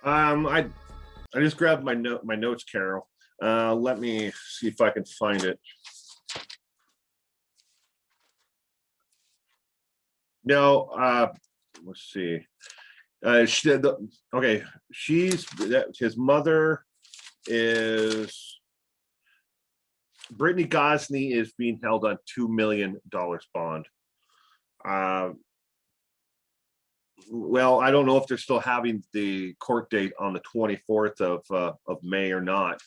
I just grabbed my notes, Carol. Let me see if I can find it. No, let's see. Okay, his mother is Brittany Gosney is being held on $2 million bond. Uh, well, I don't know if they're still having the court date on the 24th of May or not,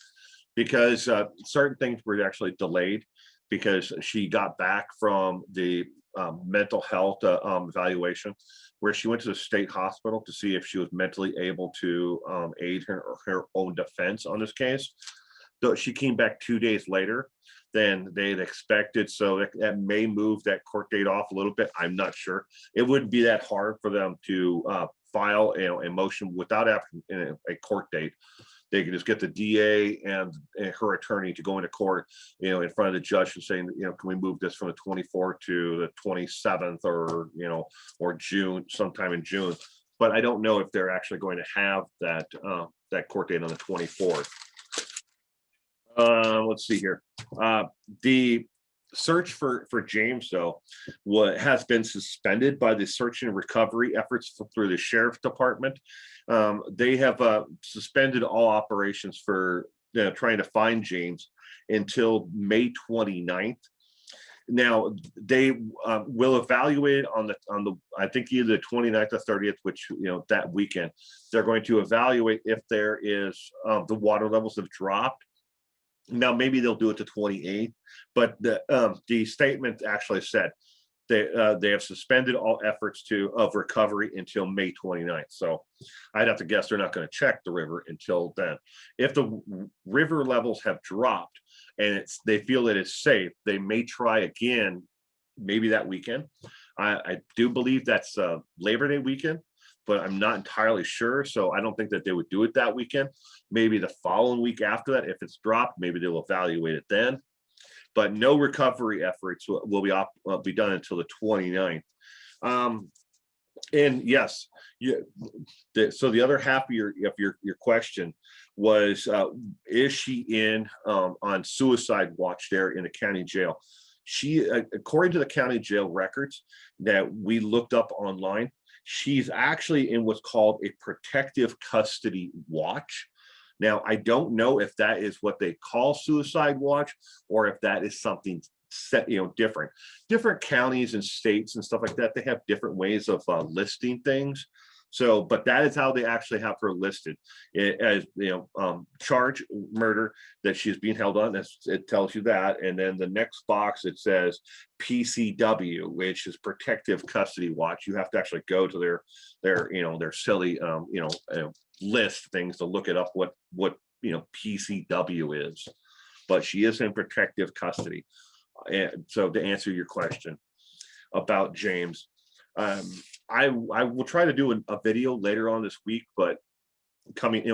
because certain things were actually delayed because she got back from the mental health evaluation, where she went to the state hospital to see if she was mentally able to aid her own defense on this case. Though she came back 2 days later than they'd expected, so that may move that court date off a little bit. I'm not sure. It wouldn't be that hard for them to file a motion without a court date. They can just get the DA and her attorney to go into court, in front of the judge and saying, can we move this from the 24th to the 27th, or June, sometime in June. But I don't know if they're actually going to have that court date on the 24th. Let's see here. The search for James, though, has been suspended by the search and recovery efforts through the sheriff's department. They have suspended all operations for trying to find James until May 29th. Now they will evaluate on the I think either the 29th or 30th, which that weekend they're going to evaluate if there is the water levels have dropped. Now maybe they'll do it to 28th, but the statement actually said they have suspended all efforts of recovery until May 29th. So I'd have to guess they're not going to check the river until then. If the river levels have dropped and they feel that it's safe, they may try again, maybe that weekend. I do believe that's Labor Day weekend, but I'm not entirely sure. So I don't think that they would do it that weekend. Maybe the following week after that, if it's dropped, maybe they'll evaluate it then. But no recovery efforts will be done until the 29th. And yes, so the other half of your question was, is she on suicide watch there in the county jail? She, according to the county jail records that we looked up online, she's actually in what's called a protective custody watch. Now, I don't know if that is what they call suicide watch or if that is something set, different. Different counties and states and stuff like that, they have different ways of listing things. So, but that is how they actually have her listed as, charge murder that she's being held on. It tells you that. And then the next box, it says PCW, which is protective custody watch. You have to actually go to their silly, list things to look it up what PCW is. But she is in protective custody. And so to answer your question about James, I will try to do a video later on this week, but coming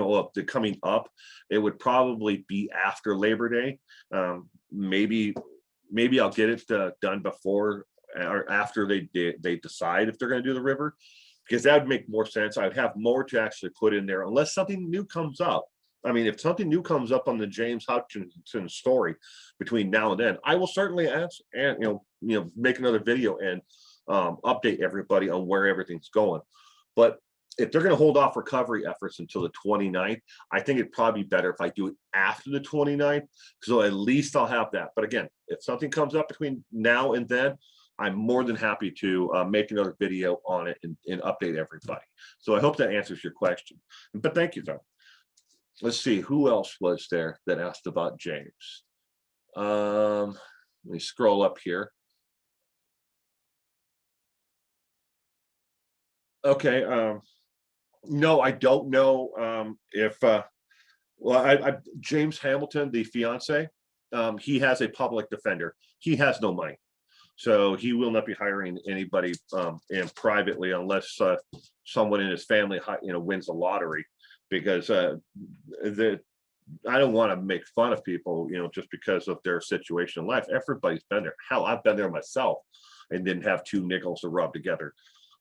up, it would probably be after Labor Day. Maybe I'll get it done before or after they decide if they're going to do the river, because that would make more sense. I'd have more to actually put in there unless something new comes up. I mean, if something new comes up on the James Hutchinson story between now and then, I will certainly ask and make another video and update everybody on where everything's going. But if they're going to hold off recovery efforts until the 29th, I think it'd probably be better if I do it after the 29th, so at least I'll have that. But again, if something comes up between now and then, I'm more than happy to make another video on it and update everybody. So I hope that answers your question. But thank you, though. Let's see, who else was there that asked about James? Let me scroll up here. Okay. No, I don't know if James Hamilton, the fiance, he has a public defender. He has no money, so he will not be hiring anybody and privately unless someone in his family wins the lottery, because I don't want to make fun of people just because of their situation in life. Everybody's been there. Hell, I've been there myself and didn't have two nickels to rub together.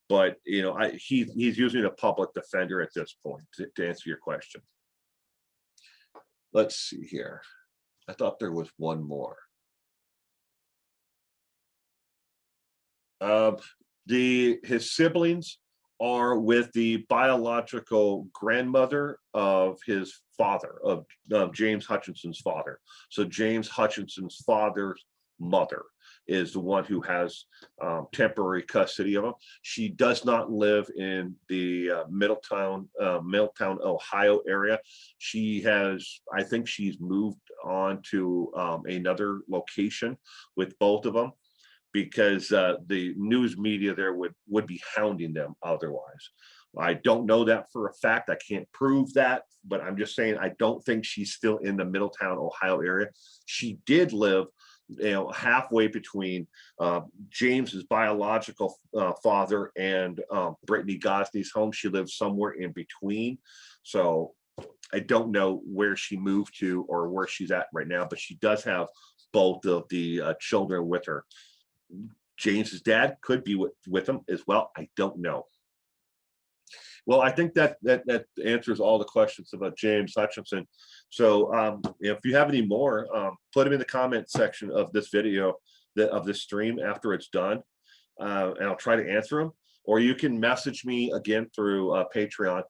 but he's using a public defender at this point to answer your question. Let's see here. I thought there was one more. His siblings are with the biological grandmother of his father, of James Hutchinson's father. So James Hutchinson's father's mother is the one who has temporary custody of him. She does not live in the Middletown, Ohio area. She has, I think she's moved on to another location with both of them, because the news media there would be hounding them otherwise. I don't know that for a fact. I can't prove that, but I'm just saying I don't think she's still in the Middletown, Ohio area. She did live, halfway between James's biological father and Brittany Gosney's home. She lives somewhere in between. So I don't know where she moved to or where she's at right now, but she does have both of the children with her. James's dad could be with him as well. I don't know. Well, I think that answers all the questions about James Hutchinson. So if you have any more, put them in the comment section of this video, of this stream after it's done, and I'll try to answer them. Or you can message me again through Patreon.